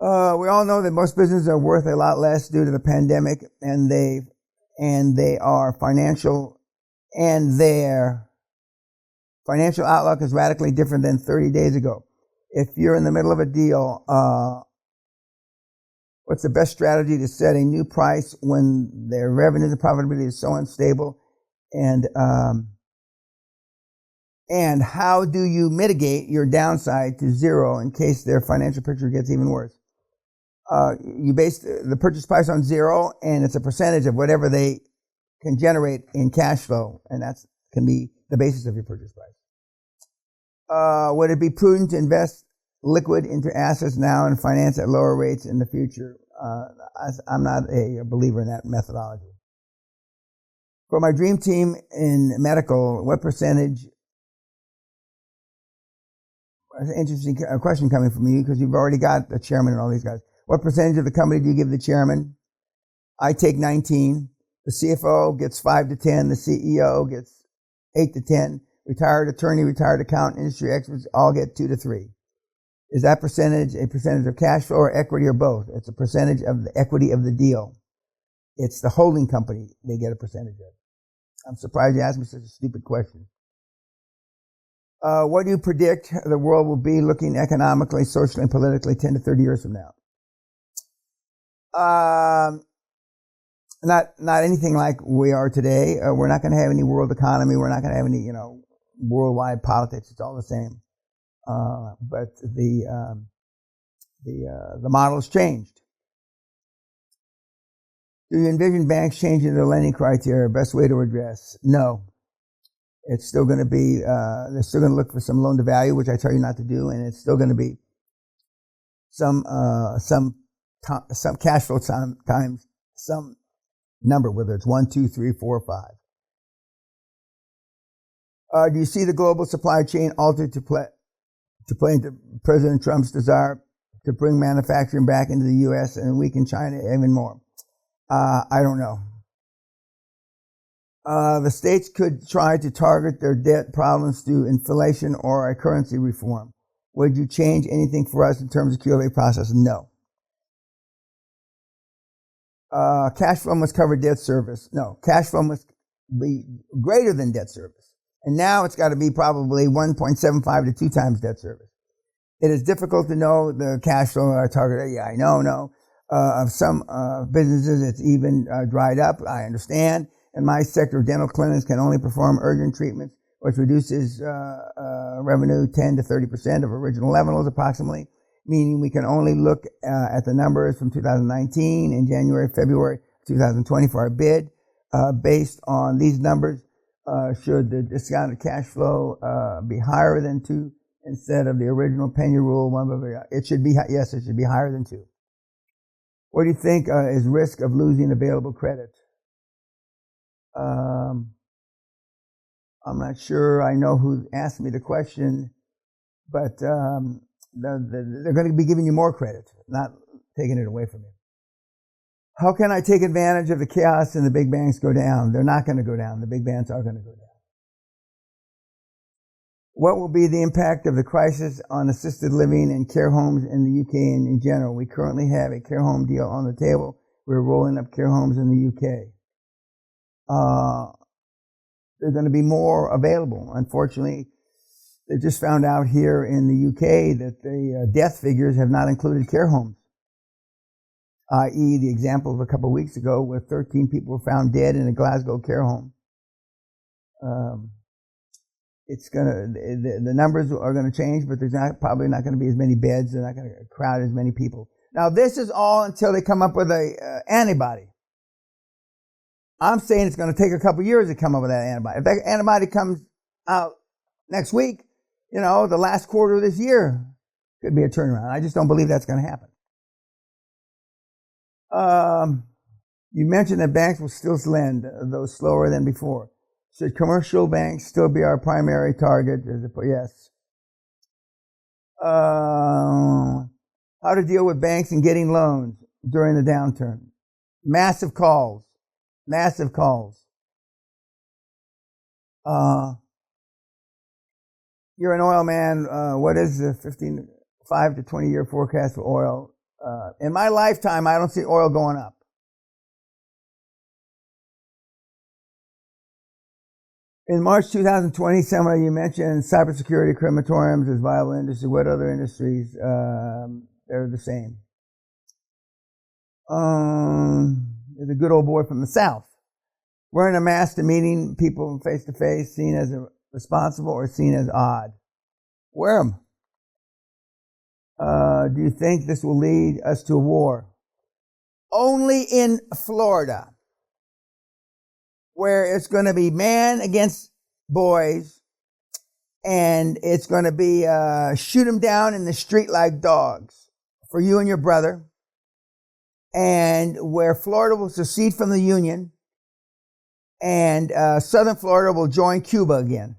We all know that most businesses are worth a lot less due to the pandemic, and they are financial, and their financial outlook is radically different than 30 days ago. If you're in the middle of a deal, what's the best strategy to set a new price when their revenues and profitability is so unstable? And how do you mitigate your downside to zero in case their financial picture gets even worse? You base the purchase price on zero, and it's a percentage of whatever they can generate in cash flow, and that can be the basis of your purchase price. Would it be prudent to invest liquid into assets now and finance at lower rates in the future? I'm not a believer in that methodology. For my dream team in medical, what percentage? That's an interesting question coming from you because you've already got the chairman and all these guys. What percentage of the company do you give the chairman? I take 19. The CFO gets 5 to 10. The CEO gets 8 to 10. Retired attorney, retired accountant, industry experts all get 2 to 3. Is that percentage a percentage of cash flow or equity or both? It's a percentage of the equity of the deal. It's the holding company they get a percentage of. I'm surprised you asked me such a stupid question. What do you predict the world will be looking economically, socially, and politically 10 to 30 years from now? Not anything like we are today. We're not going to have any world economy. We're not going to have any, worldwide politics. It's all the same. But the model has changed. Do you envision banks changing their lending criteria? Best way to address? No. It's still going to be, they're still going to look for some loan to value, which I tell you not to do, and it's still going to be some cash flow times some number, whether it's 1, 2, 3, 4, 5. Do you see the global supply chain altered to play into President Trump's desire to bring manufacturing back into the U.S. and weaken China even more? I don't know. The states could try to target their debt problems through inflation or a currency reform. Would you change anything for us in terms of QLA process? No. Cash flow must cover debt service. No, cash flow must be greater than debt service. And now it's got to be probably 1.75 to 2 times debt service. It is difficult to know the cash flow target. Yeah, I know. Of some businesses, it's even dried up. I understand. In my sector, dental clinics can only perform urgent treatments, which reduces revenue 10 to 30% of original levels approximately, meaning we can only look at the numbers from 2019 in January, February 2020 for our bid. Based on these numbers, should the discounted cash flow be higher than 2 instead of the original Peña rule? It should be, yes, it should be higher than 2. What do you think is risk of losing available credit? I'm not sure I know who asked me the question, but they're going to be giving you more credit, not taking it away from you. How can I take advantage of the chaos and the big banks go down? They're not going to go down. The big banks are going to go down. What will be the impact of the crisis on assisted living and care homes in the UK and in general? We currently have a care home deal on the table. We're rolling up care homes in the UK. There's going to be more available. Unfortunately, they just found out here in the UK that the death figures have not included care homes, i.e. the example of a couple of weeks ago where 13 people were found dead in a Glasgow care home. The numbers are going to change, but there's probably not going to be as many beds. They're not going to crowd as many people. Now, this is all until they come up with a antibody. I'm saying it's going to take a couple years to come up with that antibody. If that antibody comes out next week, the last quarter of this year could be a turnaround. I just don't believe that's going to happen. You mentioned that banks will still lend, though slower than before. Should commercial banks still be our primary target? Yes. How to deal with banks and getting loans during the downturn? Massive calls. You're an oil man. What is the 5 to 20 year forecast for oil? In my lifetime, I don't see oil going up. In March 2020, somebody you mentioned cybersecurity, crematoriums as viable industry. What other industries? They're the same. There's a good old boy from the South. Wearing a mask to meeting people face to face, seen as responsible or seen as odd. Wear them. Do you think this will lead us to a war? Only in Florida, where it's going to be man against boys, and it's going to be shoot them down in the street like dogs for you and your brother, and where Florida will secede from the Union, and Southern Florida will join Cuba again.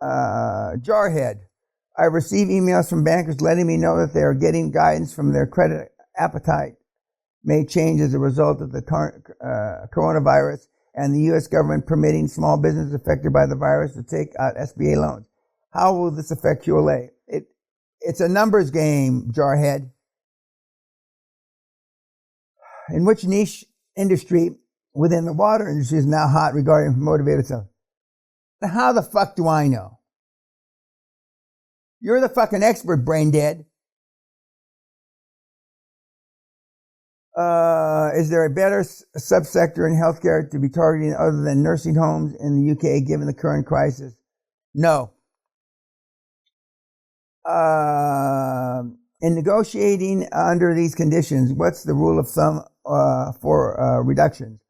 Jarhead. I receive emails from bankers letting me know that they are getting guidance from their credit appetite may change as a result of the current coronavirus and the U.S. government permitting small businesses affected by the virus to take out SBA loans. How will this affect QLA? It's a numbers game, Jarhead. In which niche industry within the water industry is now hot regarding motivated selling? Now, how the fuck do I know? You're the fucking expert, brain dead. Is there a better subsector in healthcare to be targeting other than nursing homes in the UK given the current crisis? No. In negotiating under these conditions, what's the rule of thumb for reductions?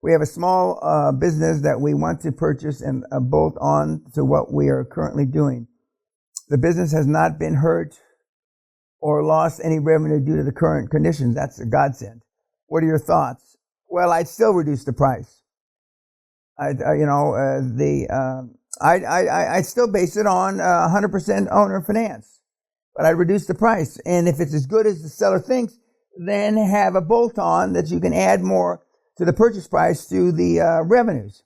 We have a small business that we want to purchase and bolt on to what we are currently doing. The business has not been hurt or lost any revenue due to the current conditions. That's a godsend. What are your thoughts? Well, I'd still reduce the price. I'd still base it on 100% owner finance, but I'd reduce the price. And if it's as good as the seller thinks, then have a bolt-on that you can add more to the purchase price through the revenues.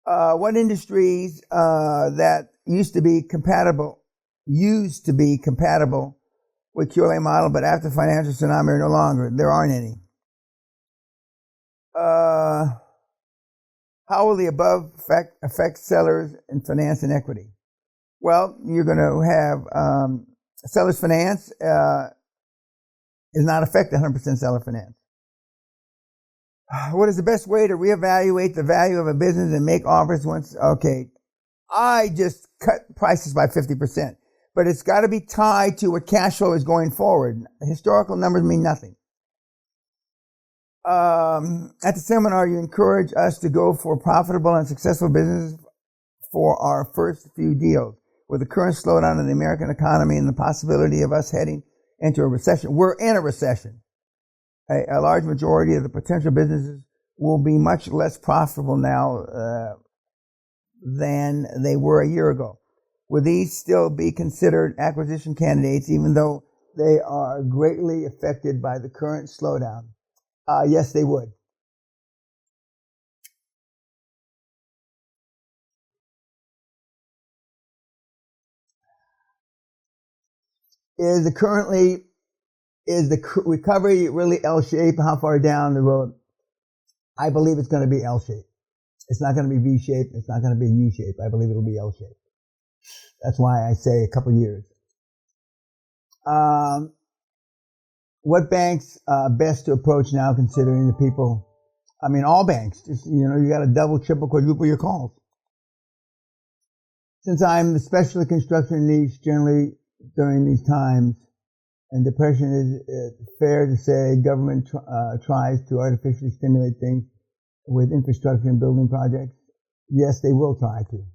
What industries that used to be compatible with QLA model, but after financial tsunami are no longer? There aren't any. How will the above affect sellers in finance and equity? Well, you're going to have seller's finance is not affected 100% seller finance. What is the best way to reevaluate the value of a business and make offers once? Okay, I just cut prices by 50%, but it's got to be tied to what cash flow is going forward. Historical numbers mean nothing. At the seminar, you encourage us to go for profitable and successful businesses for our first few deals. With the current slowdown in the American economy and the possibility of us heading into a recession, we're in a recession. A large majority of the potential businesses will be much less profitable now than they were a year ago. Will these still be considered acquisition candidates even though they are greatly affected by the current slowdown? Yes, they would. Is the recovery really L-shaped? How far down the road? I believe it's going to be L-shaped. It's not going to be V-shaped. It's not going to be U-shaped. I believe it'll be L-shaped. That's why I say a couple years. What banks best to approach now considering the people? I mean, all banks. Just, you got to double, triple, quadruple your calls. Since I'm especially construction niche generally during these times, and depression is fair to say government tries to artificially stimulate things with infrastructure and building projects. Yes, they will try to.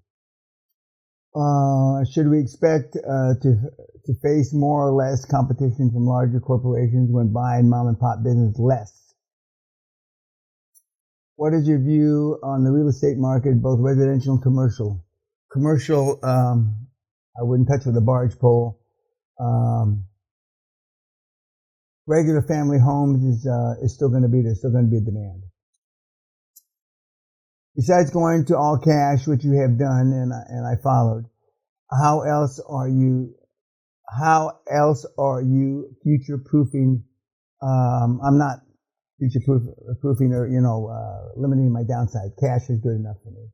Should we expect to face more or less competition from larger corporations when buying mom and pop business less? What is your view on the real estate market, both residential and commercial? Commercial, I wouldn't touch with a barge pole. Regular family homes is still going to be, there's still going to be a demand. Besides going to all cash, which you have done and I followed, how else are you future proofing? I'm not future proofing or, limiting my downside. Cash is good enough for me.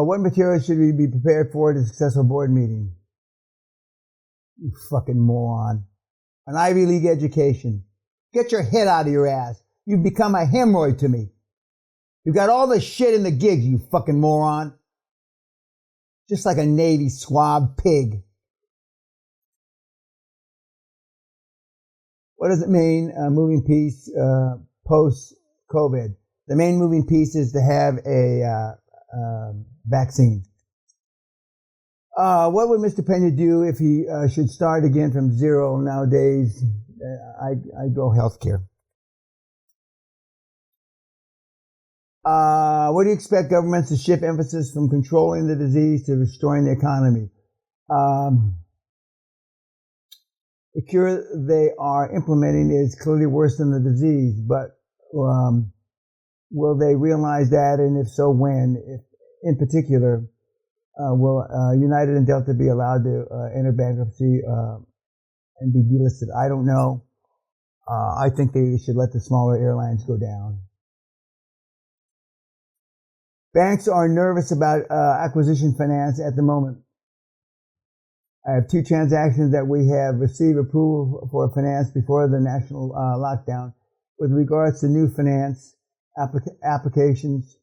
What material should we be prepared for at a successful board meeting? You fucking moron. An Ivy League education. Get your head out of your ass. You've become a hemorrhoid to me. You've got all the shit in the gigs, you fucking moron. Just like a Navy swab pig. What does it mean, moving piece, post-COVID? The main moving piece is to have a vaccine. What would Mr. Peña do if he should start again from zero nowadays? I'd go healthcare. What do you expect governments to shift emphasis from controlling the disease to restoring the economy? The cure they are implementing is clearly worse than the disease, but will they realize that, and if so, when? If, in particular, will United and Delta be allowed to enter bankruptcy and be delisted? I don't know. I think they should let the smaller airlines go down. Banks are nervous about acquisition finance at the moment. I have 2 transactions that we have received approval for finance before the national lockdown. With regards to new finance applications,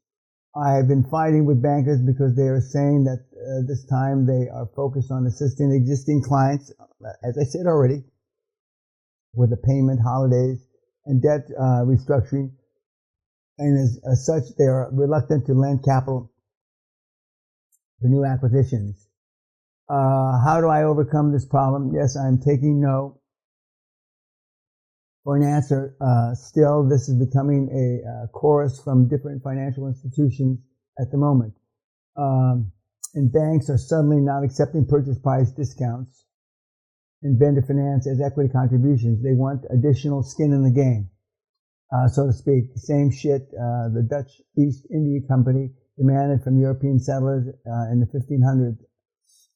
I have been fighting with bankers because they are saying that this time they are focused on assisting existing clients, as I said already, with the payment holidays and debt restructuring. And as such, they are reluctant to lend capital for new acquisitions. How do I overcome this problem? Yes, I'm taking no for an answer. Still, this is becoming a chorus from different financial institutions at the moment. And banks are suddenly not accepting purchase price discounts and vendor finance as equity contributions. They want additional skin in the game, so to speak. The same shit the Dutch East India Company demanded from European settlers in the 1500s.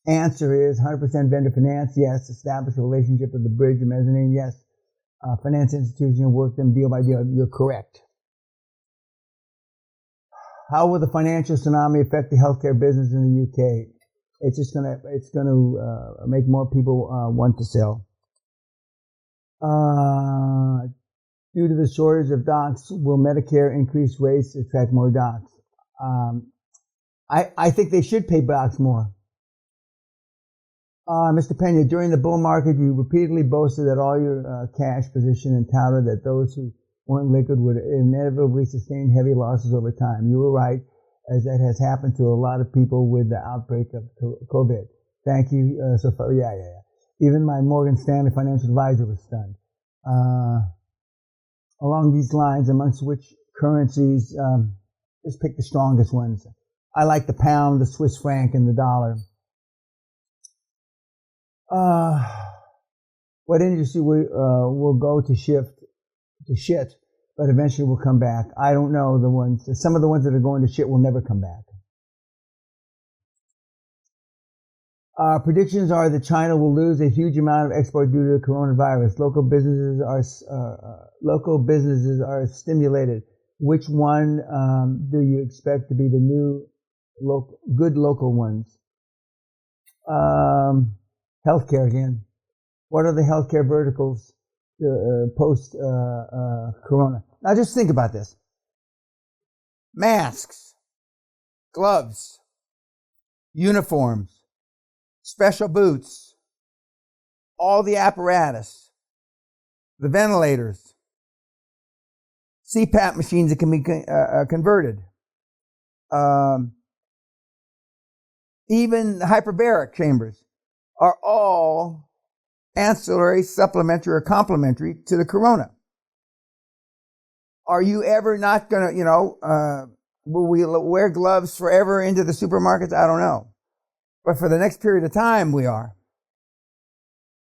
Answer is 100% vendor finance, yes. Establish a relationship with the bridge and mezzanine, yes. Finance institution, work them deal by deal. You're correct. How will the financial tsunami affect the healthcare business in the UK? It's going to make more people want to sell. Due to the shortage of docs, will Medicare increase rates to attract more docs? I think they should pay docs more. Mr. Peña, during the bull market, you repeatedly boasted that all your cash position and touted that those who weren't liquid would inevitably sustain heavy losses over time. You were right, as that has happened to a lot of people with the outbreak of COVID. Thank you so far. Yeah. Even my Morgan Stanley financial advisor was stunned. Along these lines, amongst which currencies, just pick the strongest ones. I like the pound, the Swiss franc, and the dollar. What industry will go to shit, but eventually will come back? I don't know the ones. Some of the ones that are going to shit will never come back. Predictions are that China will lose a huge amount of export due to the coronavirus. Local businesses are stimulated. Which one do you expect to be the new good local ones? Healthcare again. What are the healthcare verticals post corona? Now just think about this. Masks, gloves, uniforms, special boots, all the apparatus, the ventilators, CPAP machines that can be converted, even the hyperbaric chambers are all ancillary, supplementary, or complementary to the corona. Are you ever not going to, will we wear gloves forever into the supermarkets? I don't know. But for the next period of time, we are.